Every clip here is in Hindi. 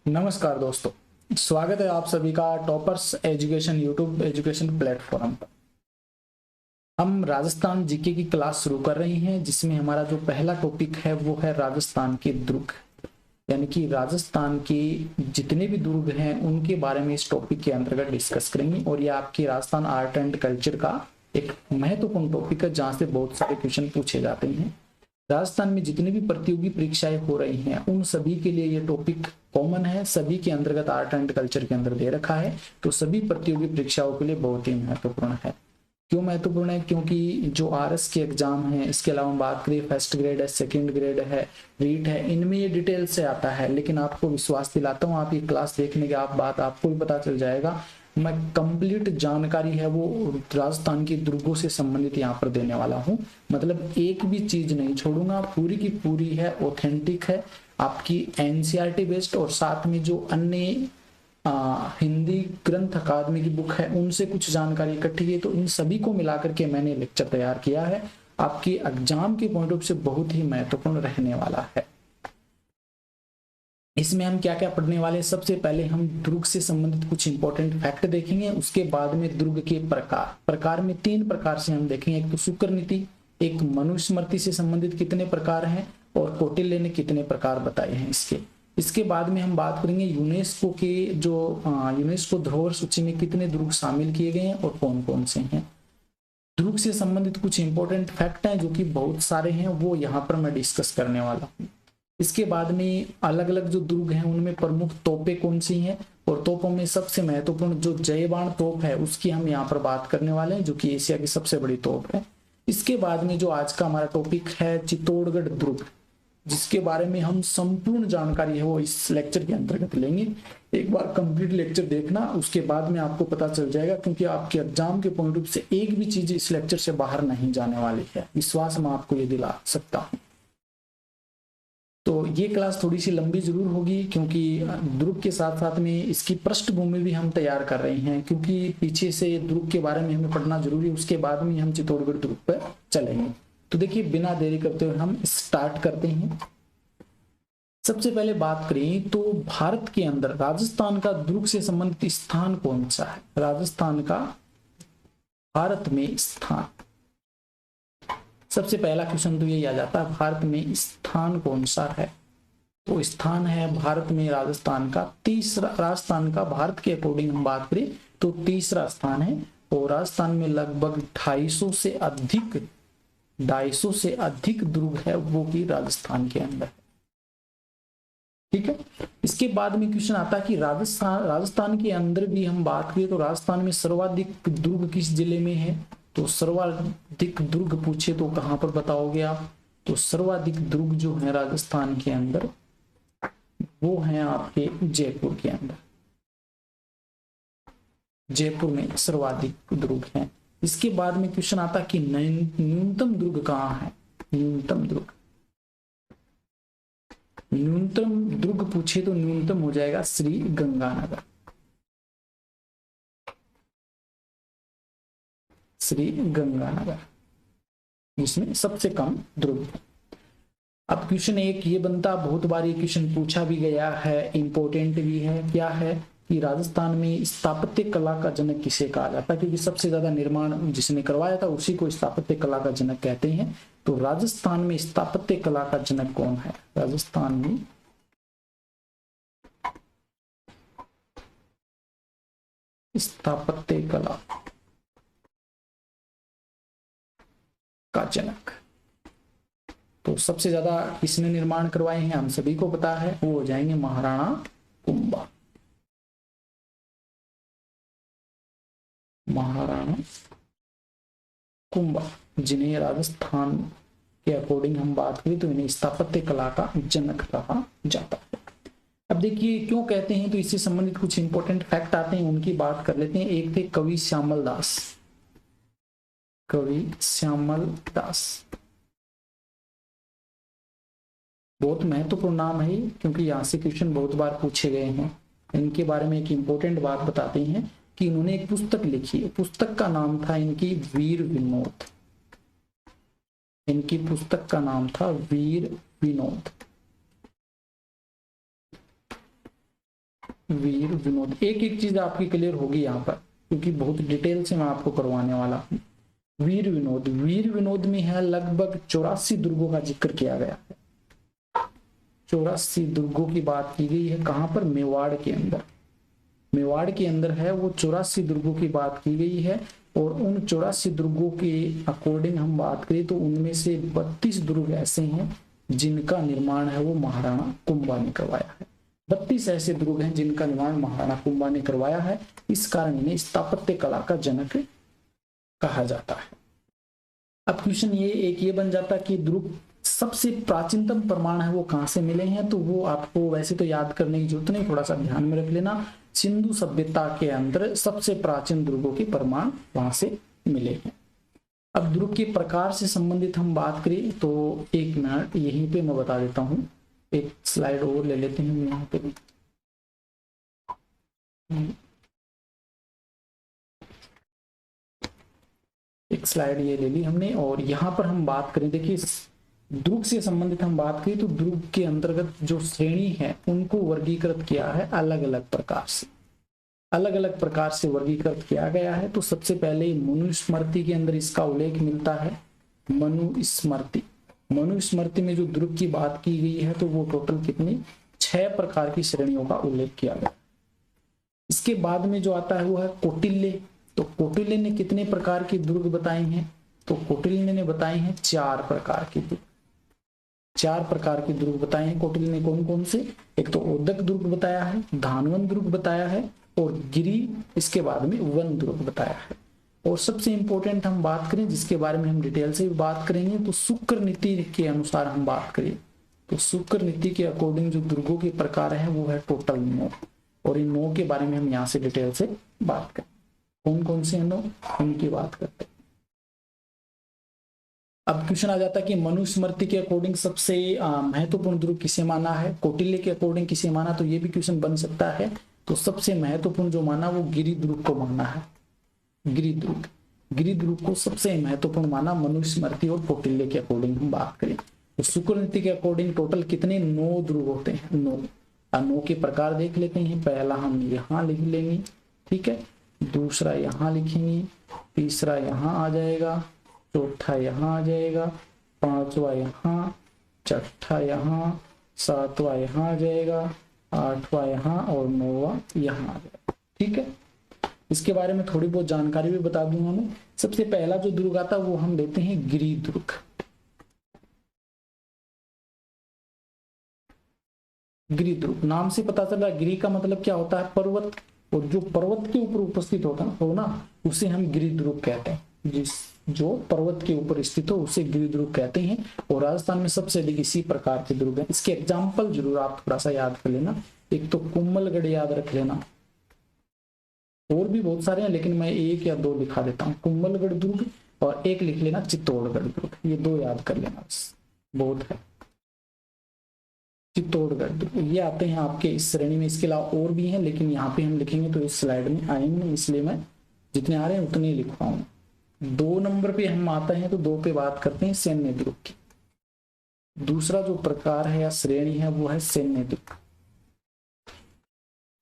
नमस्कार दोस्तों, स्वागत है आप सभी का toppers education YouTube education platform पर। हम राजस्थान जीके की क्लास शुरू कर रहे हैं, जिसमें हमारा जो पहला टॉपिक है वो है राजस्थान के दुर्ग। यानी कि राजस्थान के जितने भी दुर्ग हैं उनके बारे में इस टॉपिक के अंतर्गत डिस्कस करेंगे। और ये आपके राजस्थान आर्ट एंड कल्चर का एक महत्वपूर्ण टॉपिक है, जहाँ से बहुत सारे क्वेश्चन पूछे जाते हैं। राजस्थान में जितनी भी प्रतियोगी परीक्षाएं हो रही हैं उन सभी के लिए ये टॉपिक कॉमन है, सभी के अंतर्गत आर्ट एंड कल्चर के अंदर दे रखा है। तो सभी प्रतियोगी परीक्षाओं के लिए बहुत ही महत्वपूर्ण है। क्यों महत्वपूर्ण है? क्योंकि जो आरएस के एग्जाम है, इसके अलावा हम बात करें फर्स्ट ग्रेड है, सेकंड ग्रेड है, रीट है, इनमें ये डिटेल से आता है। लेकिन आपको विश्वास दिलाता हूँ, आप ये क्लास देखने के आप बात आपको भी पता चल जाएगा। मैं कंप्लीट जानकारी है वो राजस्थान की दुर्गों से संबंधित यहाँ पर देने वाला हूँ। मतलब एक भी चीज नहीं छोड़ूंगा, पूरी की पूरी है, ऑथेंटिक है, आपकी एनसीईआरटी बेस्ड। और साथ में जो अन्य हिंदी ग्रंथ अकादमी की बुक है उनसे कुछ जानकारी इकट्ठी की, तो इन सभी को मिलाकर के मैंने लेक्चर तैयार किया है। आपकी एग्जाम के पॉइंट ऑफ व्यू से बहुत ही महत्वपूर्ण रहने वाला है। इसमें हम क्या क्या पढ़ने वाले हैं? सबसे पहले हम दुर्ग से संबंधित कुछ इंपॉर्टेंट फैक्ट देखेंगे। उसके बाद में दुर्ग के प्रकार में 3 प्रकार से हम देखेंगे। एक तो शुक्र नीति, एक मनुस्मृति से संबंधित कितने प्रकार हैं, और कौटिल्य ने कितने प्रकार बताए हैं इसके बाद में हम बात करेंगे यूनेस्को के जो यूनेस्को धरोहर सूची में कितने दुर्ग शामिल किए गए हैं और कौन कौन से हैं। दुर्ग से संबंधित कुछ इंपॉर्टेंट फैक्ट हैं जो कि बहुत सारे हैं, वो यहाँ पर मैं डिस्कस करने वाला हूँ। इसके बाद में अलग अलग जो दुर्ग हैं उनमें प्रमुख तोपें कौन सी हैं, और तोपों में सबसे महत्वपूर्ण जो जयबाण तोप है उसकी हम यहाँ पर बात करने वाले हैं, जो कि एशिया की सबसे बड़ी तोप है। इसके बाद में जो आज का हमारा टॉपिक है चित्तौड़गढ़ दुर्ग, जिसके बारे में हम संपूर्ण जानकारी है वो इस लेक्चर के अंतर्गत लेंगे। एक बार कंप्लीट लेक्चर देखना, उसके बाद में आपको पता चल जाएगा, क्योंकि आपके एग्जाम के पॉइंट ऑफ से एक भी चीज इस लेक्चर से बाहर नहीं जाने वाली है, विश्वास मैं आपको ये दिला सकता हूँ। तो ये क्लास थोड़ी सी लंबी जरूर होगी, क्योंकि दुर्ग के साथ साथ में इसकी पृष्ठभूमि भी हम तैयार कर रहे हैं, क्योंकि पीछे से दुर्ग के बारे में हमें पढ़ना जरूरी है। उसके बाद में हम चित्तौड़गढ़ दुर्ग पर चलेंगे। तो देखिए, बिना देरी करते हुए हम स्टार्ट करते हैं। सबसे पहले बात करें तो भारत के अंदर राजस्थान का दुर्ग से संबंधित स्थान कौन सा है? राजस्थान का भारत में स्थान, सबसे पहला क्वेश्चन तो यही आ जाता है, भारत में स्थान कौन सा है? तो स्थान है भारत में राजस्थान का तीसरा। राजस्थान का भारत के अकॉर्डिंग हम बात करें तो तीसरा स्थान है। और राजस्थान में लगभग 250 से अधिक दुर्ग है वो भी राजस्थान के अंदर। ठीक है। इसके बाद में क्वेश्चन आता है कि राजस्थान के अंदर भी हम बात करें तो राजस्थान में सर्वाधिक दुर्ग किस जिले में है? तो सर्वाधिक दुर्ग पूछे तो कहां पर बताओगे आप? तो सर्वाधिक दुर्ग जो है राजस्थान के अंदर वो है आपके जयपुर के अंदर। जयपुर में सर्वाधिक दुर्ग है। इसके बाद में क्वेश्चन आता कि न्यूनतम दुर्ग कहाँ है? न्यूनतम दुर्ग पूछे तो न्यूनतम हो जाएगा श्री गंगानगर। श्री गंगानगर इसमें सबसे कम दुर्ग। अब क्वेश्चन एक ये बनता, बहुत बार ये क्वेश्चन पूछा भी गया है, इंपॉर्टेंट भी है। क्या है कि राजस्थान में स्थापत्य कला का जनक किसे कहा जाता है? क्योंकि सबसे ज्यादा निर्माण जिसने करवाया था उसी को स्थापत्य कला का जनक कहते हैं। तो राजस्थान में स्थापत्य कला का जनक कौन है? राजस्थान में स्थापत्य कला का जनक तो सबसे ज्यादा किसने निर्माण करवाए हैं हम सभी को पता है, वो हो जाएंगे महाराणा कुंभा। महाराणा कुंभा, जिन्हें राजस्थान के अकॉर्डिंग हम बात करें तो इन्हें स्थापत्य कला का जनक कहा जाता है। अब देखिए क्यों कहते हैं, तो इससे संबंधित कुछ इंपॉर्टेंट फैक्ट आते हैं, उनकी बात कर लेते हैं। एक थे कवि श्यामल दास। कवि श्यामल दास बहुत महत्वपूर्ण नाम है, क्योंकि यहाँ से क्वेश्चन बहुत बार पूछे गए हैं। इनके बारे में एक इंपॉर्टेंट बात बताते हैं कि इन्होंने एक पुस्तक लिखी है। पुस्तक का नाम था इनकी वीर विनोद। इनकी पुस्तक का नाम था वीर विनोद। वीर विनोद। एक एक चीज आपकी क्लियर होगी यहाँ पर, क्योंकि बहुत डिटेल से मैं आपको करवाने वाला हूँ। वीर विनोद, वीर विनोद में है लगभग 84 दुर्गों का जिक्र किया गया है। 84 दुर्गों की बात की गई है। कहां पर? मेवाड़ के अंदर। मेवाड़ के अंदर है वो 84 दुर्गों की बात की गई है। और उन 84 दुर्गों के अकॉर्डिंग हम बात करें तो उनमें से 32 दुर्ग ऐसे हैं जिनका निर्माण है वो महाराणा कुंभा ने करवाया है। 32 ऐसे दुर्ग हैं जिनका निर्माण महाराणा कुंभा ने करवाया है। इस कारण इन्हें स्थापत्य कला का जनक कहा जाता है। अब क्वेश्चन ये एक ये बन जाता कि दुर्ग सबसे प्राचीनतम प्रमाण है वो कहां से मिले हैं, तो वो आपको वैसे तो याद करने की जरूरत नहीं, थोड़ा सा ध्यान में रख लेना। सिंधु सभ्यता के अंदर सबसे प्राचीन दुर्गों के प्रमाण वहां से मिले हैं। अब दुर्ग के प्रकार से संबंधित हम बात करें तो एक मिनट यहीं पे मैं बता देता हूं। एक स्लाइड और ले लेते हैं यहाँ पे। एक स्लाइड ये ले ली हमने और यहाँ पर हम बात करें, देखिए दुर्ग से संबंधित हम बात करें तो दुर्ग के अंतर्गत जो श्रेणी है उनको वर्गीकृत किया है अलग अलग प्रकार से, अलग अलग प्रकार से वर्गीकृत किया गया है। तो सबसे पहले मनुस्मृति के अंदर इसका उल्लेख मिलता है। मनुस्मृति, मनुस्मृति में जो दुर्ग की बात की गई है तो वो टोटल कितनी 6 प्रकार की श्रेणियों का उल्लेख किया गया। इसके बाद में जो आता है वो है कौटिल्य। तो कौटिल्य ने कितने प्रकार के दुर्ग बताए हैं, तो कौटिल्य ने बताए हैं 4 प्रकार के दुर्ग। 4 प्रकार के दुर्ग बताए हैं कौटिल्य ने। कौन कौन से? एक तो ओदक दुर्ग बताया है, धानवन दुर्ग बताया है और गिरी, इसके बाद में वन दुर्ग बताया है। और सबसे इंपॉर्टेंट हम बात करें जिसके बारे में हम डिटेल से भी बात करेंगे, तो शुक्र नीति के अनुसार हम बात करें तो शुक्र नीति के अकॉर्डिंग जो दुर्गों के प्रकार है वो है टोटल 9। और इन 9 के बारे में हम यहाँ से डिटेल से बात करें। कौन कौन से 9 उनकी बात करते हैं। अब क्वेश्चन आ जाता है कि मनुस्मृति के अकॉर्डिंग सबसे महत्वपूर्ण दुर्ग किसे माना है, कौटिल्य के अकॉर्डिंग किसे माना, तो ये भी क्वेश्चन बन सकता है। तो सबसे महत्वपूर्ण जो माना वो गिरि दुर्ग को माना है। गिरि दुर्ग, गिरि दुर्ग को सबसे महत्वपूर्ण माना मनुस्मृति और कौटिल्य के अकॉर्डिंग हम बात करें तो शुक्र नीति के अकॉर्डिंग टोटल कितने 9 दुर्ग होते हैं। 9 के प्रकार देख लेते हैं। पहला हम यहाँ लिख लेंगे, ठीक है, दूसरा यहाँ लिखेंगे, तीसरा यहाँ आ जाएगा, चौथा यहाँ आ जाएगा, 5वां यहाँ, छठा यहाँ, 7वां यहाँ आ जाएगा, 8वां यहाँ और 9वां यहाँ आ जाएगा। ठीक है, इसके बारे में थोड़ी बहुत जानकारी भी बता दूंगा मैं। सबसे पहला जो दुर्ग आता है वो हम लेते हैं गिरि दुर्ग। गिरि दुर्ग नाम से पता चला, गिरि का मतलब क्या होता है? पर्वत। और जो पर्वत के ऊपर उपस्थित होता हो ना उसे हम गिरि दुर्ग कहते हैं। जिस जो पर्वत के ऊपर स्थित हो उसे गिरि दुर्ग कहते हैं। और राजस्थान में सबसे अधिक इसी प्रकार के दुर्ग हैं। इसके एग्जाम्पल जरूर आप थोड़ा सा याद कर लेना। एक तो कुम्भलगढ़ याद रख लेना, और भी बहुत सारे हैं लेकिन मैं 1 या 2 लिखा देता हूँ। कुम्भलगढ़ दुर्ग और एक लिख लेना चित्तौड़गढ़ दुर्ग। ये 2 याद कर लेना बस, बहुत है। चित्तौड़गढ़ दुर्ग ये आते हैं आपके इस श्रेणी में। इसके अलावा और भी हैं लेकिन यहाँ पे हम लिखेंगे तो इस स्लाइड में आएंगे, इसलिए मैं जितने आ रहे हैं उतने ही लिख पाऊंगा। 2 नंबर पे हम आते हैं तो 2 पे बात करते हैं सैन्य दुर्ग की। दूसरा जो प्रकार है या श्रेणी है वो है सैन्य दुर्ग।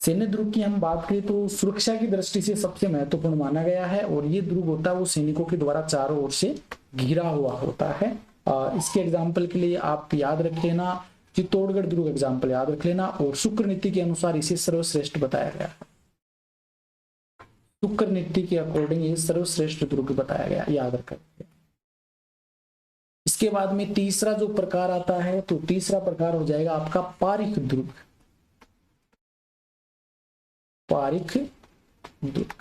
सैन्य दुर्ग की हम बात करें तो सुरक्षा की दृष्टि से सबसे महत्वपूर्ण माना गया है। और ये दुर्ग होता है वो सैनिकों के द्वारा चारों ओर से घिरा हुआ होता है। इसके एग्जाम्पल के लिए आप याद रख लेना, चित्तौड़गढ़ दुर्ग एग्जाम्पल याद रख लेना। और शुक्र नीति के अनुसार इसे सर्वश्रेष्ठ बताया गया है। शुक्र नीति के अकॉर्डिंग ये सर्वश्रेष्ठ दुर्ग बताया गया, याद रखें। इसके बाद में तीसरा जो प्रकार आता है तो तीसरा प्रकार हो जाएगा आपका पारीख दुर्ग। पारीख दुर्ग,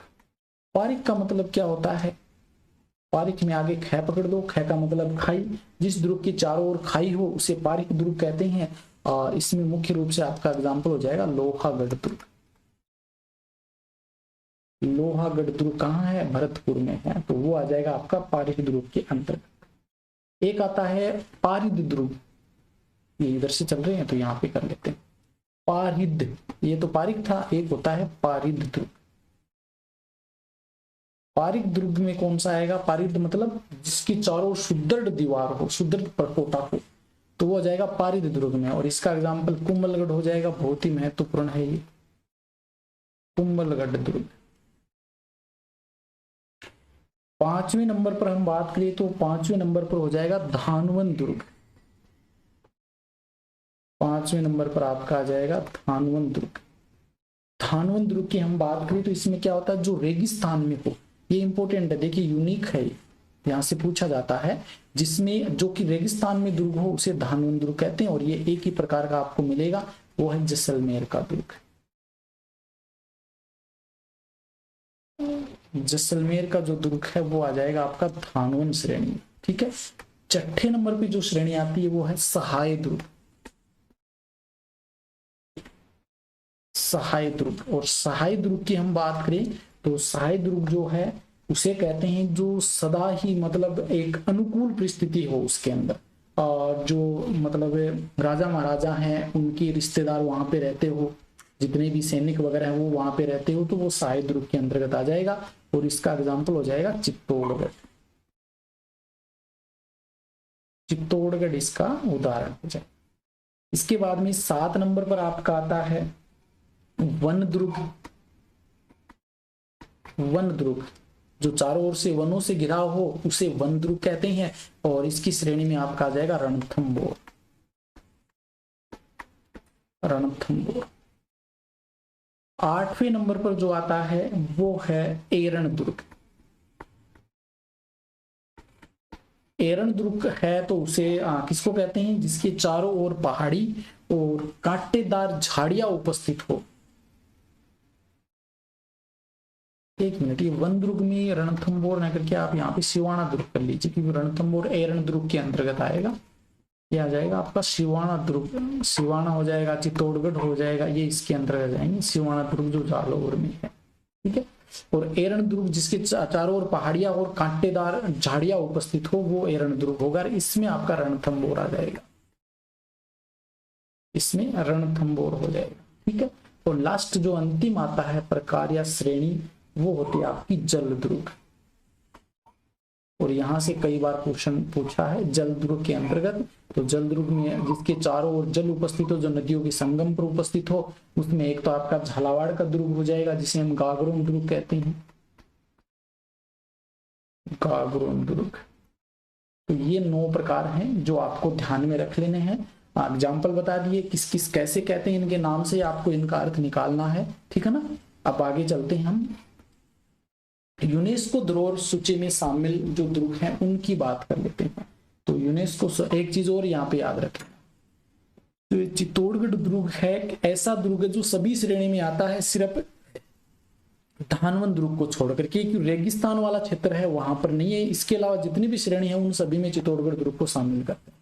पारीख का मतलब क्या होता है? पारीख में आगे ख पकड़ दो, ख का मतलब खाई। जिस दुर्ग की चारों ओर खाई हो उसे पारीख दुर्ग कहते हैं। और इसमें मुख्य रूप से आपका एग्जाम्पल हो जाएगा लोहागढ़ दुर्ग। लोहागढ़ दुर्ग कहाँ है? भरतपुर में है, तो वो आ जाएगा आपका पारीख दुर्ग के अंतर्गत। एक आता है पारिद दुर्ग, ये इधर से चल रहे हैं तो यहाँ पे कर लेते हैं। पारिद, ये तो पारीख था, एक होता है पारिद दुर्ग। पारिक दुर्ग में कौन सा आएगा? पारिद मतलब जिसकी चारों सुदृढ़ दीवार हो, सुदृढ़ परकोटा हो, तो वो आ जाएगा पारिद दुर्ग में। और इसका एग्जाम्पल कुंभलगढ़ हो जाएगा, बहुत ही महत्वपूर्ण है ये। कुंभलगढ़ दुर्ग। 5वें नंबर पर हम बात करें तो 5वें नंबर पर हो जाएगा धानवन दुर्ग। 5वें नंबर पर आपका आ जाएगा धानवन दुर्ग। धानवन दुर्ग की हम बात करें तो इसमें क्या होता है, जो रेगिस्तान में हो, ये इंपॉर्टेंट है, देखिए यूनिक है, यहां से पूछा जाता है, जिसमें जो कि रेगिस्तान में दुर्ग हो उसे धानवन दुर्ग कहते हैं। और ये एक ही प्रकार का आपको मिलेगा, वो है जैसलमेर का दुर्ग। जैसलमेर का जो दुर्ग है वो आ जाएगा आपका धानवन श्रेणी। ठीक है, 6ठे नंबर पे जो श्रेणी आती है वो है सहाय दुर्ग। सहाय दुर्ग, और सहाय दुर्ग की हम बात करें तो सहाय दुर्ग जो है उसे कहते हैं जो सदा ही मतलब एक अनुकूल परिस्थिति हो उसके अंदर, और जो मतलब राजा महाराजा हैं उनके रिश्तेदार वहां पे रहते हो, जितने भी सैनिक वगैरह हैं वो वहां पे रहते हो, तो वो सहाय दुर्ग के अंतर्गत आ जाएगा। और इसका एग्जाम्पल हो जाएगा चित्तौड़गढ़। चित्तौड़गढ़ इसका उदाहरण हो जाए। इसके बाद में 7 नंबर पर आपका आता है वन दुर्ग। वन दुर्ग जो चारों ओर से वनों से घिरा हो उसे वन दुर्ग कहते हैं। और इसकी श्रेणी में आपका आ जाएगा रणथंबोर। रणथंबोर। 8वें नंबर पर जो आता है वो है एरण दुर्ग। एरण दुर्ग है तो उसे किसको कहते हैं, जिसके चारों ओर पहाड़ी और कांटेदार झाड़ियां उपस्थित हो। एक मिनट, ये वन दुर्ग में रणथंबोर न करके आप यहाँ पे सिवाना दुर्ग कर लीजिए, क्योंकि रणथंबोर एरण दुर्ग के अंतर्गत आएगा। ये आ जाएगा आपका सिवाना दुर्ग। सिवाना हो जाएगा, चित्तौड़गढ़ हो जाएगा, ये इसके अंतर्गत जाएंगे। सिवाना दुर्ग जो जालौर में है। ठीक है, और एरण दुर्ग जिसके चारों ओर पहाड़ियां और कांटेदार झाड़ियां उपस्थित हो वो एरण दुर्ग होगा। इसमें आपका रणथंबोर आ जाएगा, इसमें रणथंबोर हो जाएगा। ठीक है, और लास्ट जो अंतिम आता है प्रकार या श्रेणी वो होती है आपकी जलदुर्ग। और यहां से कई बार क्वेश्चन पूछा है जलदुर्ग के अंतर्गत। तो जलदुर्ग में जिसके चारों ओर जल उपस्थित हो, जो नदियों के संगम पर उपस्थित हो, उसमें एक तो आपका झालावाड़ का दुर्ग हो जाएगा जिसे हम गागरोन दुर्ग कहते हैं। गागरोन दुर्ग। तो ये 9 प्रकार हैं जो आपको ध्यान में रख लेने हैं। एग्जाम्पल बता दिए किस किस कैसे कहते हैं, इनके नाम से आपको इनका अर्थ निकालना है। ठीक है ना, अब आगे चलते हैं हम यूनेस्को धरोहर सूची में शामिल जो दुर्ग हैं उनकी बात कर लेते हैं। तो यूनेस्को, एक चीज और यहाँ पे याद रखें, तो चित्तौड़गढ़ दुर्ग है ऐसा दुर्ग जो सभी श्रेणी में आता है, सिर्फ धानवन दुर्ग को छोड़ करके, क्योंकि रेगिस्तान वाला क्षेत्र है वहां पर नहीं है। इसके अलावा जितनी भी श्रेणी है उन सभी में चित्तौड़गढ़ दुर्ग को शामिल करते हैं।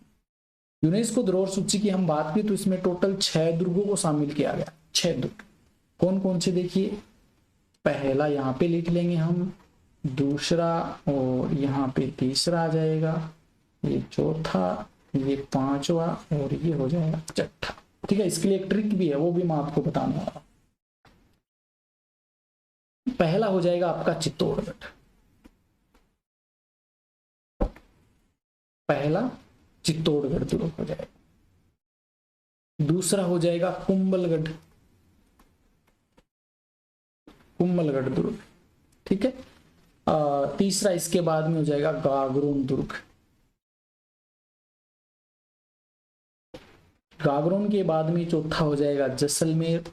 यूनेस्को धरोहर सूची की हम बात करें तो इसमें टोटल 6 दुर्गों को शामिल किया गया। 6 दुर्ग कौन कौन से देखिए, पहला यहाँ पे लिख लेंगे हम, दूसरा और यहाँ पे तीसरा आ जाएगा, ये चौथा, ये 5वां और ये हो जाएगा 6ठा। ठीक है, इसके लिए एक ट्रिक भी है, वो भी मैं आपको बताने वाला। पहला हो जाएगा आपका चित्तौड़गढ़। पहला चित्तौड़गढ़ दुर्ग हो जाएगा। दूसरा हो जाएगा कुंभलगढ़। कुंभलगढ़ दुर्ग। ठीक है, तीसरा इसके बाद में हो जाएगा गागरोन दुर्ग। गागरोन के बाद में चौथा हो जाएगा जैसलमेर।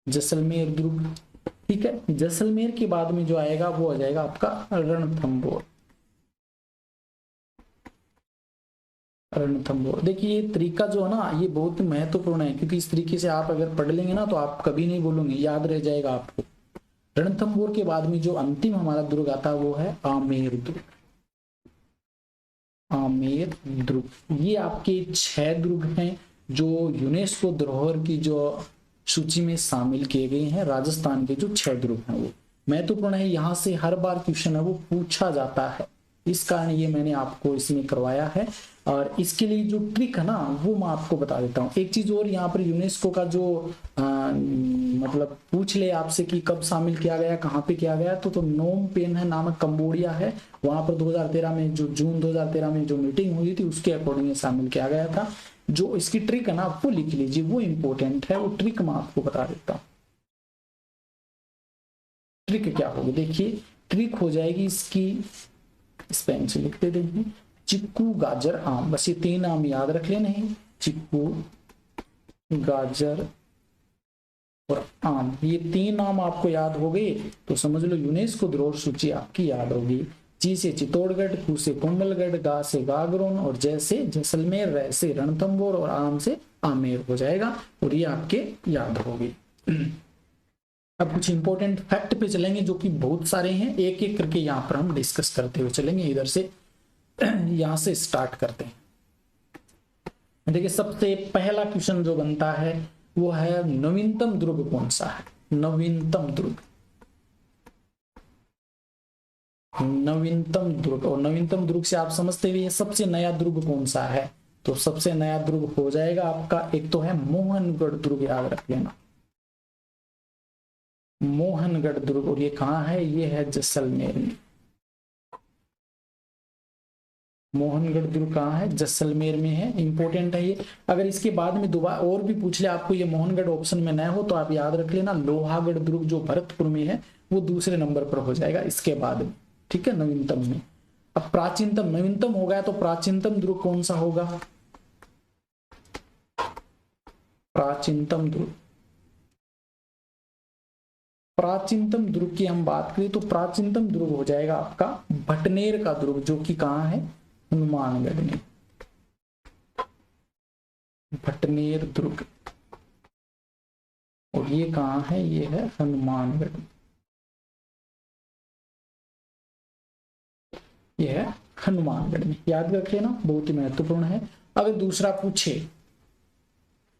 जैसलमेर दुर्ग। ठीक है, जैसलमेर के बाद में जो आएगा वो आ जाएगा आपका रणथंबोर। रणथंबोर। देखिए ये तरीका जो है ना ये बहुत महत्वपूर्ण है, क्योंकि इस तरीके से आप अगर पढ़ लेंगे ना तो आप कभी नहीं बोलोगे, याद रह जाएगा आपको। रणथंबोर के बाद में जो अंतिम हमारा दुर्ग आता है वो है आमेर दुर्ग। आमेर दुर्ग। ये आपके 6 दुर्ग हैं जो यूनेस्को धरोहर की जो सूची में शामिल किए गए हैं। राजस्थान के जो 6 दुर्ग हैं वो महत्वपूर्ण है, यहाँ से हर बार क्वेश्चन है वो पूछा जाता है, इस कारण ये मैंने आपको इसमें करवाया है। और इसके लिए जो ट्रिक है ना वो मैं आपको बता देता हूँ। एक चीज और, यहाँ पर यूनेस्को का जो मतलब पूछ ले आपसे कि कब शामिल किया गया, कहाँ पे किया गया, तो नोम पेन है नामक कंबोडिया है, वहां पर 2013 में जो जून 2013 में जो मीटिंग हुई थी उसके अकॉर्डिंग शामिल किया गया था। जो इसकी ट्रिक है ना वो लिख लीजिए, वो इंपॉर्टेंट है, वो ट्रिक मैं आपको बता देता हूं। ट्रिक क्या होगी देखिए, ट्रिक हो जाएगी इसकी, इस पेन से लिखते देंगे, चिक्कू गाजर आम, बस ये 3 आम याद रख लेना है, चिक्कू गाजर और आम। ये 3 नाम आपको याद हो गए तो समझ लो यूनेस्को धरोहर सूची आपकी याद होगी। ची से चित्तौड़गढ़, कू से कोमलगढ़, गा से गागरोन और जय से जैसलमेर, रै से रणथंभौर और आम से आमेर हो जाएगा, और ये आपके याद होगी। अब कुछ इंपॉर्टेंट फैक्ट पे चलेंगे जो कि बहुत सारे हैं, एक एक करके यहाँ पर हम डिस्कस करते हुए चलेंगे। इधर से यहाँ से स्टार्ट करते हैं। देखिए सबसे पहला क्वेश्चन जो बनता है वो है नवीनतम दुर्ग कौन सा है। नवीनतम दुर्ग, नवीनतम दुर्ग, और नवीनतम दुर्ग से आप समझते हुए सबसे नया दुर्ग कौन सा है, तो सबसे नया दुर्ग हो जाएगा आपका, एक तो है मोहनगढ़ दुर्ग, याद रख लेना, मोहनगढ़ दुर्ग। और ये कहाँ है, ये है जैसलमेर में। मोहनगढ़ दुर्ग कहाँ है, जैसलमेर में है, इंपॉर्टेंट है ये। अगर इसके बाद में दोबारा और भी पूछ ले आपको, ये मोहनगढ़ ऑप्शन में न हो तो आप याद रख लेना लोहागढ़ दुर्ग जो भरतपुर में है वो दूसरे नंबर पर हो जाएगा इसके बाद में, ठीक है, नवीनतम में। अब प्राचीनतम, नवीनतम हो गया तो प्राचीनतम दुर्ग कौन सा होगा, प्राचीनतम दुर्ग, प्राचीनतम दुर्ग की हम बात करें तो प्राचीनतम दुर्ग हो जाएगा आपका भटनेर का दुर्ग, जो कि कहाँ है, हनुमानगढ़ में, भटनेर दुर्ग। और ये कहाँ है, ये है हनुमानगढ़, ये है हनुमानगढ़ में, याद रख लेना, बहुत ही महत्वपूर्ण है। अगर दूसरा पूछे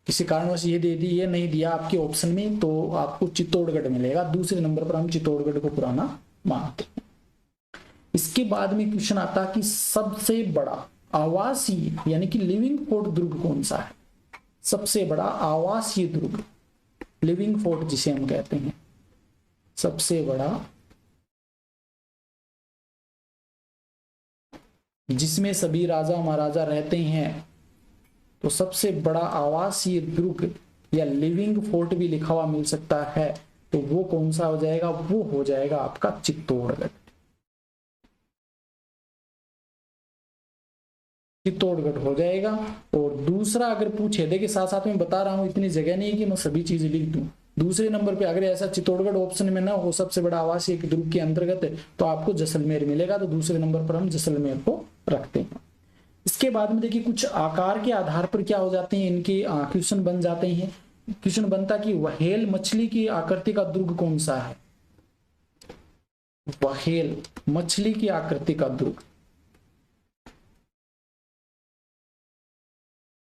किसी कारणवश ये दे दी, ये नहीं दिया आपके ऑप्शन में, तो आपको चित्तौड़गढ़ मिलेगा, दूसरे नंबर पर हम चित्तौड़गढ़ को पुराना मानते हैं। इसके बाद में क्वेश्चन आता कि सबसे बड़ा आवासीय यानी कि लिविंग फोर्ट दुर्ग कौन सा है, सबसे बड़ा आवासीय दुर्ग, लिविंग फोर्ट जिसे हम कहते हैं, सबसे बड़ा जिसमें सभी राजा महाराजा रहते हैं, तो सबसे बड़ा आवासीय दुर्ग या लिविंग फोर्ट भी लिखा हुआ मिल सकता है, तो वो कौन सा हो जाएगा, वो हो जाएगा आपका चित्तौड़गढ़, चित्तौड़गढ़ हो जाएगा। और दूसरा अगर पूछे, देखिए साथ साथ में बता रहा हूं, इतनी जगह नहीं है कि मैं सभी चीजें लिख दूं। दूसरे नंबर पे अगर ऐसा चित्तौड़गढ़ ऑप्शन में ना हो सबसे बड़ा आवासीय दुर्ग के अंतर्गत, तो आपको जैसलमेर मिलेगा, तो दूसरे नंबर पर हम जैसलमेर को रखते हैं। इसके बाद में देखिए कुछ आकार के आधार पर क्या हो जाते हैं, इनके क्वेश्चन बन जाते हैं। क्वेश्चन बनता कि व्हेल मछली की आकृति का दुर्ग कौन सा है, व्हेल मछली की आकृति का दुर्ग,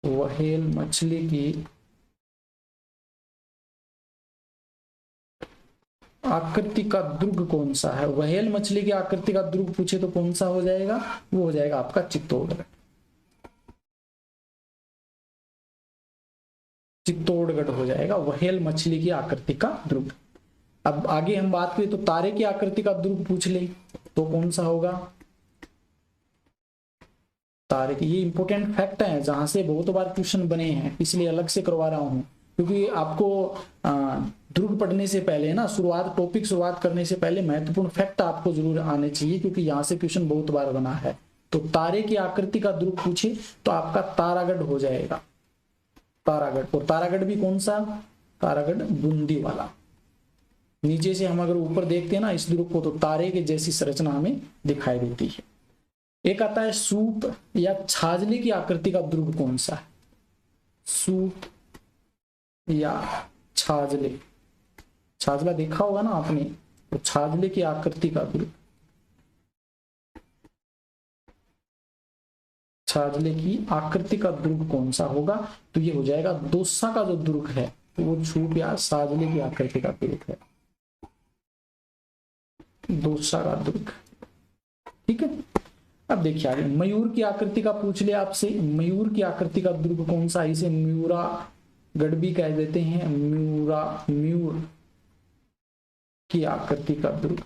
व्हेल मछली की आकृति का दुर्ग कौन सा है, व्हेल मछली की आकृति का दुर्ग पूछे तो कौन सा हो जाएगा, वो हो जाएगा आपका चित्तौड़गढ़, चित्तौड़गढ़ हो जाएगा व्हेल मछली की आकृति का दुर्ग। अब आगे हम बात करें तो तारे की आकृति का दुर्ग पूछ ले तो कौन सा होगा, तारे की, ये इंपॉर्टेंट फैक्ट है जहां से बहुत बार क्वेश्चन बने हैं, इसलिए अलग से करवा रहा हूं, क्योंकि आपको दुर्ग पढ़ने से पहले ना टॉपिक शुरुआत करने से पहले महत्वपूर्ण फैक्ट आपको जरूर आने चाहिए, क्योंकि यहाँ से क्वेश्चन बहुत बार बना है। तो तारे की आकृति का दुर्ग पूछे तो आपका तारागढ़ हो जाएगा, तारागढ़। और तारागढ़ भी कौन सा, तारागढ़ बूंदी वाला। नीचे से हम अगर ऊपर देखते हैं ना इस दुर्ग को, तो तारे के जैसी संरचना हमें दिखाई देती है। एक आता है सूप या छाजले की आकृति का दुर्ग कौन सा है, सूप या छाजले, छाजला देखा होगा ना आपने, तो छाजले की आकृति का दुर्ग, छाजले की आकृति का दुर्ग कौन सा होगा, तो ये हो जाएगा दौसा का जो दुर्ग है, तो वो छूप या छाजले की आकृति का दुर्ग है, दौसा का दुर्ग, ठीक है। अब देखिए आगे, मयूर की आकृति का पूछ ले आपसे, मयूर की आकृति का दुर्ग कौन सा, इसे म्यूरा गढ़ भी कह देते हैं, म्यूरा, म्यूर की आकृति का दुर्ग,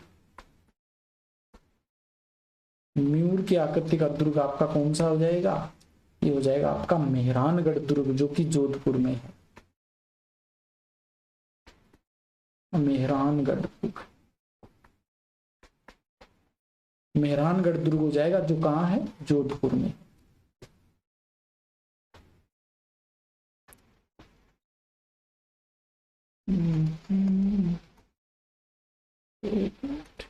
म्यूर की आकृति का दुर्ग आपका कौन सा हो जाएगा, ये हो जाएगा आपका मेहरानगढ़ दुर्ग, जो कि जोधपुर में है। मेहरानगढ़ दुर्ग, मेहरानगढ़ दुर्ग हो जाएगा, जो कहाँ है, जोधपुर में। एक मिनट,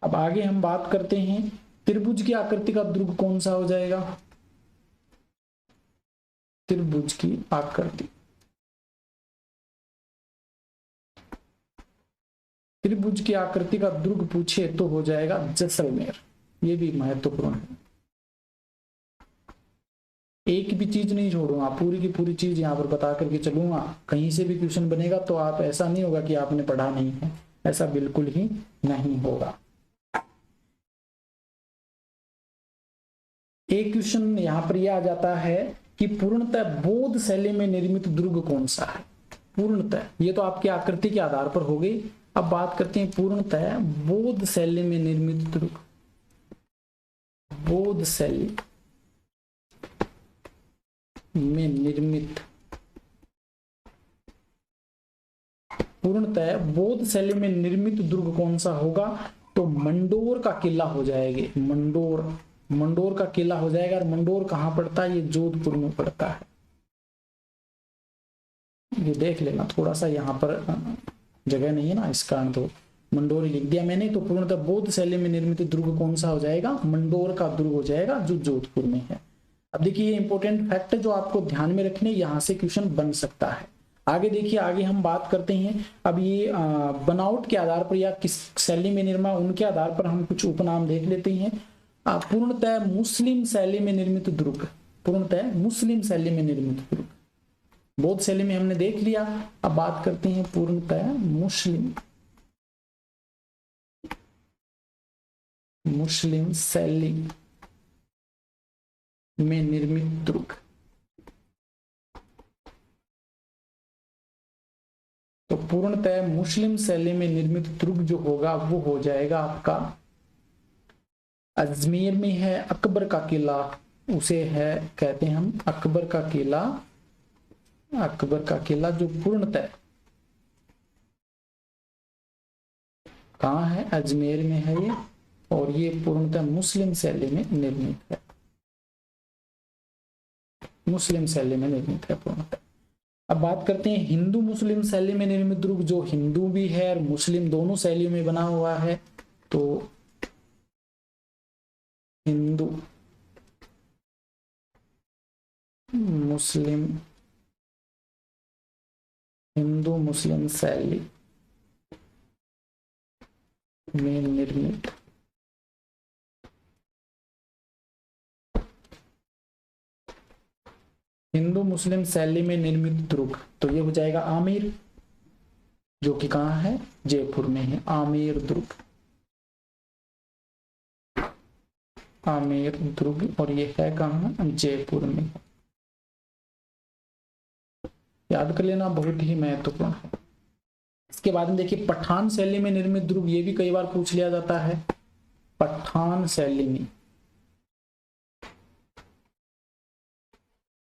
अब आगे हम बात करते हैं त्रिभुज की आकृति का दुर्ग कौन सा हो जाएगा। त्रिभुज की आकृति, त्रिभुज की आकृति का दुर्ग पूछे तो हो जाएगा जैसलमेर। ये भी महत्वपूर्ण है, एक भी चीज नहीं छोड़ूंगा, पूरी की पूरी चीज यहाँ पर बता करके चलूंगा। कहीं से भी क्वेश्चन बनेगा तो आप ऐसा नहीं होगा कि आपने पढ़ा नहीं है, ऐसा बिल्कुल ही नहीं होगा। एक क्वेश्चन यहाँ पर यह आ जाता है कि पूर्णतः बौद्ध शैली में निर्मित दुर्ग कौन सा है। पूर्णतः, ये तो आपकी आकृति के आधार पर हो गई। अब बात करते हैं पूर्णतः बौद्ध शैली में निर्मित दुर्ग। बौद्ध शैली में निर्मित, पूर्णतः बौद्ध शैली में निर्मित दुर्ग कौन सा होगा, तो मंडोर का किला हो जाएगा। मंडोर का किला हो जाएगा। और मंडोर कहां पड़ता है, ये जोधपुर में पड़ता है। ये देख लेना, थोड़ा सा यहाँ पर जगह नहीं है ना, इस कारण तो मंडोर लिख दिया मैंने। तो पूर्णतः बौद्ध शैली में निर्मित दुर्ग कौन सा हो जाएगा, मंडोर का दुर्ग हो जाएगा, जो जोधपुर में है। अब देखिए ये इंपॉर्टेंट फैक्ट है जो आपको ध्यान में रखने, यहां से क्वेश्चन बन सकता है। आगे देखिए, आगे हम बात करते हैं। अब ये बनावट के आधार पर या किस शैली में निर्माण, उनके आधार पर हम कुछ उपनाम देख लेते हैं। पूर्णतः मुस्लिम शैली में निर्मित दुर्ग, पूर्णतः मुस्लिम शैली में निर्मित दुर्ग। बौद्ध शैली में हमने देख लिया, अब बात करते हैं पूर्णतः मुस्लिम शैली में निर्मित दुर्ग। तो पूर्णतः मुस्लिम शैली में निर्मित दुर्ग जो होगा वो हो जाएगा आपका अजमेर में है अकबर का किला, उसे है कहते हैं हम अकबर का किला। अकबर का किला जो पूर्णतः कहाँ है, अजमेर में है ये, और ये पूर्णतः मुस्लिम शैली में निर्मित है। मुस्लिम शैली में निर्मित है पूर्णतः। अब बात करते हैं हिंदू मुस्लिम शैली में निर्मित दुर्ग, जो हिंदू भी है और मुस्लिम दोनों शैलियों में बना हुआ है। तो हिंदू मुस्लिम शैली में निर्मित हिंदू मुस्लिम शैली में निर्मित दुर्ग, तो ये हो जाएगा आमेर, जो कि कहाँ है, जयपुर में है। आमेर दुर्ग, आमेर दुर्ग, और ये है कहाँ, जयपुर में। याद कर लेना, बहुत ही महत्वपूर्ण है। इसके बाद में देखिए पठान शैली में निर्मित दुर्ग, ये भी कई बार पूछ लिया जाता है। पठान शैली में,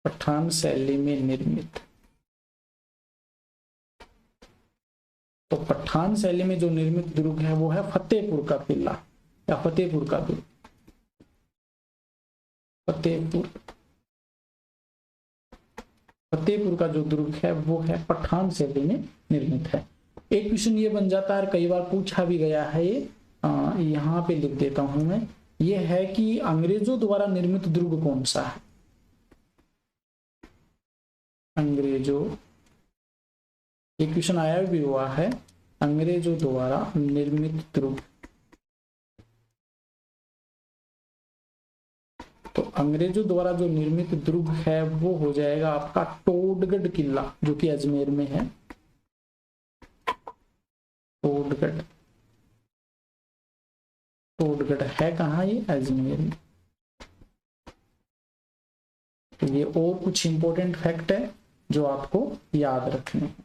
पठान शैली में निर्मित, तो पठान शैली में जो निर्मित दुर्ग है वो है फतेहपुर का किला या फतेहपुर का दुर्ग। फतेहपुर का जो दुर्ग है वो है पठान शैली में निर्मित है। एक क्वेश्चन ये बन जाता है, कई बार पूछा भी गया है, ये यहाँ पे लिख देता हूं मैं, ये है कि अंग्रेजों द्वारा निर्मित दुर्ग कौन सा है। अंग्रेजों, एक क्वेश्चन आया भी हुआ है, अंग्रेजों द्वारा निर्मित दुर्ग। तो अंग्रेजों द्वारा जो निर्मित दुर्ग है वो हो जाएगा आपका टोडगढ़ किला, जो कि अजमेर में है। टोडगढ़ है कहाँ, ये अजमेर में। तो ये और कुछ इंपॉर्टेंट फैक्ट है जो आपको याद रखने हैं।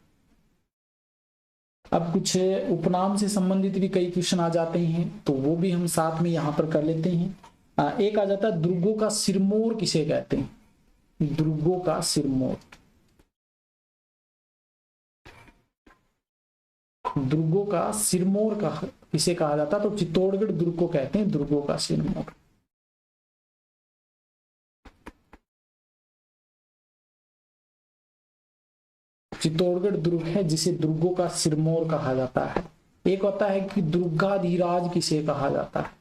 अब कुछ उपनाम से संबंधित भी कई क्वेश्चन आ जाते हैं, तो वो भी हम साथ में यहाँ पर कर लेते हैं। एक आ जाता है दुर्गों का सिरमौर किसे कहते हैं, दुर्गों का सिरमौर, दुर्गों का सिरमौर का किसे कहा जाता है, तो चित्तौड़गढ़ दुर्ग को कहते हैं दुर्गों का सिरमौर। चित्तौड़गढ़ दुर्ग है जिसे दुर्गों का सिरमौर कहा जाता है। एक होता है कि दुर्गाधिराज किसे कहा जाता है,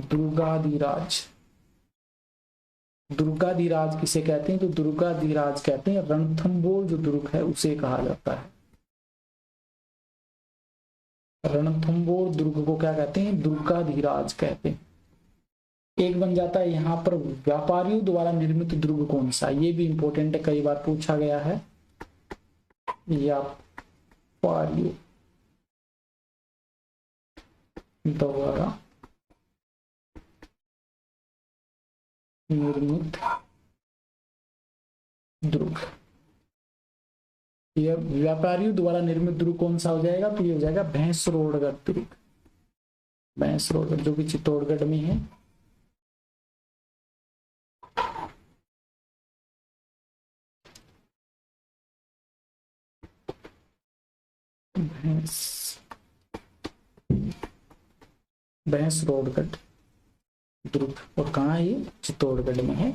दुर्गाधिराज, दुर्गाधिराज किसे कहते हैं, तो दुर्गाधिराज कहते हैं रणथंबोर जो दुर्ग है उसे कहा जाता है। रणथंबोर दुर्ग को क्या कहते हैं, दुर्गाधिराज कहते हैं। एक बन जाता है यहां पर व्यापारियों द्वारा निर्मित दुर्ग कौन सा, ये भी इंपॉर्टेंट है, कई बार पूछा गया है। व्यापारियों द्वारा निर्मित दुर्ग, यह व्यापारियों द्वारा निर्मित दुर्ग कौन सा हो जाएगा, तो ये हो जाएगा भैंसरोड़गढ़ दुर्ग, भैंसरोड़गढ़ जो कि चित्तौड़गढ़ में है। भैंसरोड़गढ़ दुर्ग, और कहाँ है ये, चित्तौड़गढ़ में है।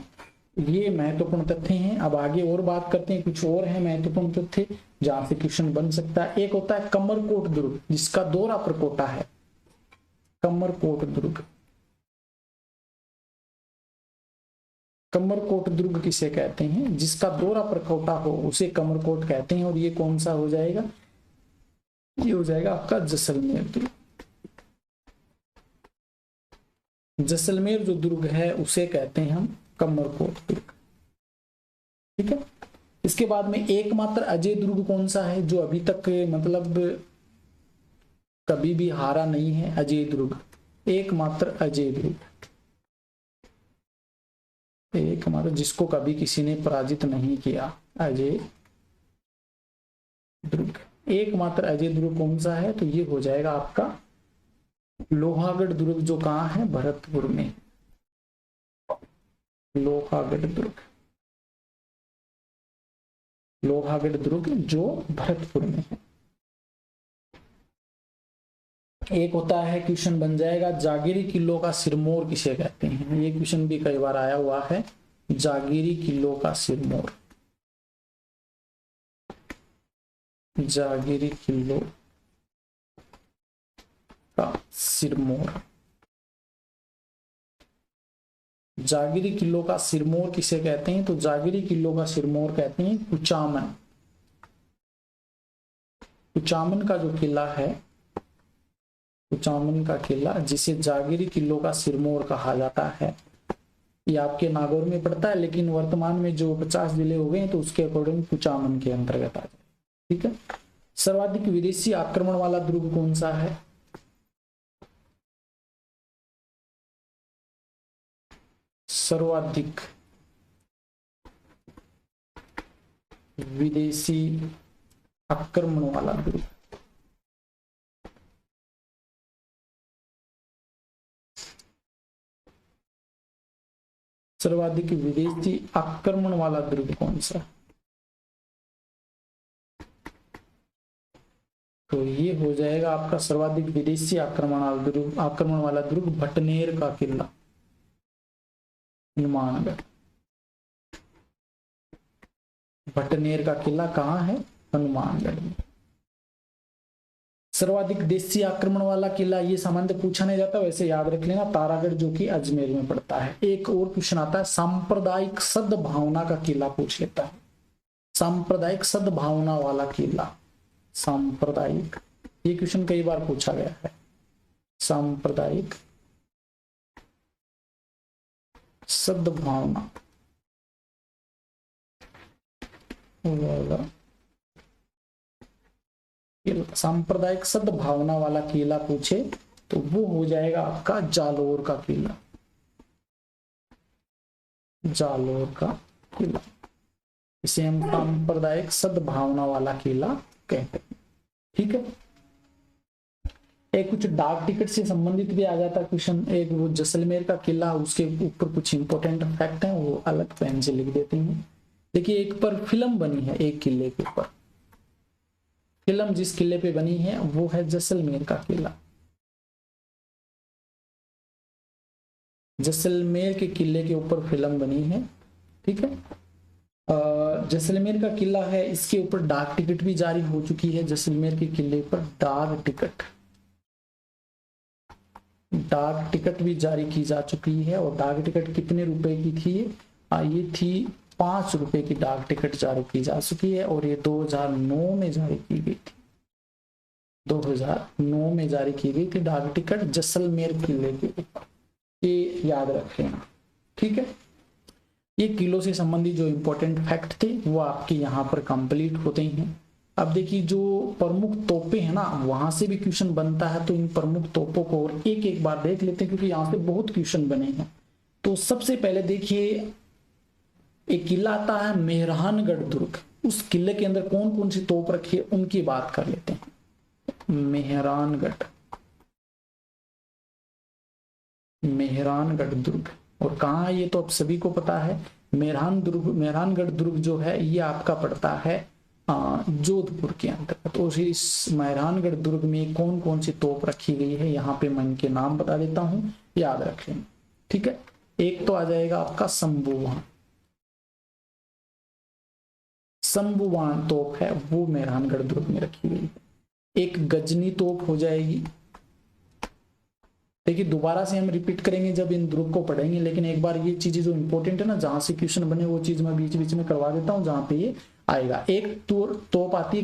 ये महत्वपूर्ण तथ्य हैं। अब आगे और बात करते हैं, कुछ और है महत्वपूर्ण तथ्य जहां से क्वेश्चन बन सकता है। एक होता है कमरकोट दुर्ग जिसका दोहरा प्रकोटा है, कमरकोट दुर्ग, कमरकोट दुर्ग किसे कहते हैं, जिसका दोहरा प्रकोटा हो उसे कमरकोट कहते हैं। और ये कौन सा हो जाएगा, ये हो जाएगा आपका जैसलमेर दुर्ग, जैसलमेर जो दुर्ग है उसे कहते हैं हम कमरकोट दुर्ग। ठीक है, इसके बाद में एकमात्र अजय दुर्ग कौन सा है, जो अभी तक मतलब कभी भी हारा नहीं है, अजय दुर्ग, एकमात्र अजय दुर्ग, एकमात्र जिसको कभी किसी ने पराजित नहीं किया, अजय दुर्ग। एकमात्र अजय दुर्ग कौन सा है, तो ये हो जाएगा आपका लोहागढ़ दुर्ग, जो कहां है, भरतपुर में, लोहागढ़ दुर्ग, लोहागढ़ दुर्ग जो भरतपुर में है। एक होता है क्वेश्चन बन जाएगा जागीरी किलों का सिरमौर किसे कहते हैं, ये क्वेश्चन भी कई बार आया हुआ है, जागीरी किलों का सिरमौर, जागीरी किलों का सिरमौर, जागीरी किलों का सिरमौर किसे कहते हैं, तो जागीरी किलों का सिरमौर कहते हैं कुचामन, कुचामन का जो किला है, कुचामन का किला जिसे जागीरी किलों का सिरमौर कहा जाता है, ये आपके नागौर में पड़ता है, लेकिन वर्तमान में जो 50 जिले हो गए हैं तो उसके अकॉर्डिंग कुचामन के अंतर्गत आ जाए। ठीक है, सर्वाधिक विदेशी आक्रमण वाला दुर्ग कौन सा है, सर्वाधिक विदेशी आक्रमण वाला दुर्ग, सर्वाधिक विदेशी आक्रमण वाला दुर्ग कौन सा, तो ये हो जाएगा आपका सर्वाधिक विदेशी आक्रमण वाला दुर्ग भटनेर का किला, हनुमानगढ़, भटनेर का किला कहाँ है, हनुमानगढ़ में। सर्वाधिक देशी आक्रमण वाला किला, ये सामान्य पूछा नहीं जाता, वैसे याद रख लेना, तारागढ़ जो कि अजमेर में पड़ता है। एक और क्वेश्चन आता है सांप्रदायिक सद्भावना का किला पूछ लेता है, सांप्रदायिक सद्भावना वाला किला, सांप्रदायिक, ये क्वेश्चन कई बार पूछा गया है, सांप्रदायिक सद्भावना वाला, सांप्रदायिक सद्भावना वाला किला पूछे तो वो हो जाएगा आपका जालोर का किला, जालोर का किला, इसे हम सांप्रदायिक सद्भावना वाला किला कहते हैं। ठीक है, एक कुछ डाक टिकट से संबंधित भी आ जाता क्वेश्चन। एक वो जैसलमेर का किला, उसके ऊपर कुछ इंपॉर्टेंट फैक्ट है, वो अलग पेन से लिख देते हैं। देखिए एक पर फिल्म बनी है, एक किले के ऊपर फिल्म जिस किले पे बनी है वो है जैसलमेर का किला। जैसलमेर के किले के ऊपर फिल्म बनी है, ठीक है। जैसलमेर का किला है, इसके ऊपर डाक टिकट भी जारी हो चुकी है। जैसलमेर के किले पर डाक टिकट भी जारी की जा चुकी है। और डाक टिकट कितने रुपए की थी? ये थी 5 रुपए की डाक टिकट जारी की जा चुकी है, और ये 2009 में जारी की गई थी। 2009 में जारी की गई थी डाक टिकट जैसलमेर किले के ऊपर, ये याद रखें, ठीक है। ये किलों से संबंधित जो इंपॉर्टेंट फैक्ट थे वो आपके यहाँ पर कंप्लीट होते हैं। अब देखिए जो प्रमुख तोपें हैं ना, वहां से भी क्वेश्चन बनता है, तो इन प्रमुख तोपों को और एक एक बार देख लेते हैं, क्योंकि यहाँ से बहुत क्वेश्चन बने हैं। तो सबसे पहले देखिए एक किला आता है मेहरानगढ़ दुर्ग, उस किले के अंदर कौन कौन सी तोप रखी है उनकी बात कर लेते हैं। मेहरानगढ़ दुर्ग, और कहाँ है ये तो अब सभी को पता है। मेहरानगढ़ दुर्ग जो है ये आपका पड़ता है जोधपुर के अंतर्गत। तो इस मेहरानगढ़ दुर्ग में कौन कौन सी तोप रखी गई है, यहाँ पे मैं इनके नाम बता देता हूँ, याद रखें, ठीक है। एक तो आ जाएगा आपका शंभुवान तोप है, वो मेहरानगढ़ दुर्ग में रखी गई है। एक गजनी तोप हो जाएगी। देखिए दोबारा से हम रिपीट करेंगे जब इन दुर्ग को पढ़ेंगे, लेकिन एक बार ये चीजें जो इंपॉर्टेंट है ना, जहां से क्वेश्चन बने वो चीज मैं बीच बीच में करवा देता हूं जहां पे ये आएगा। एक तोप आती है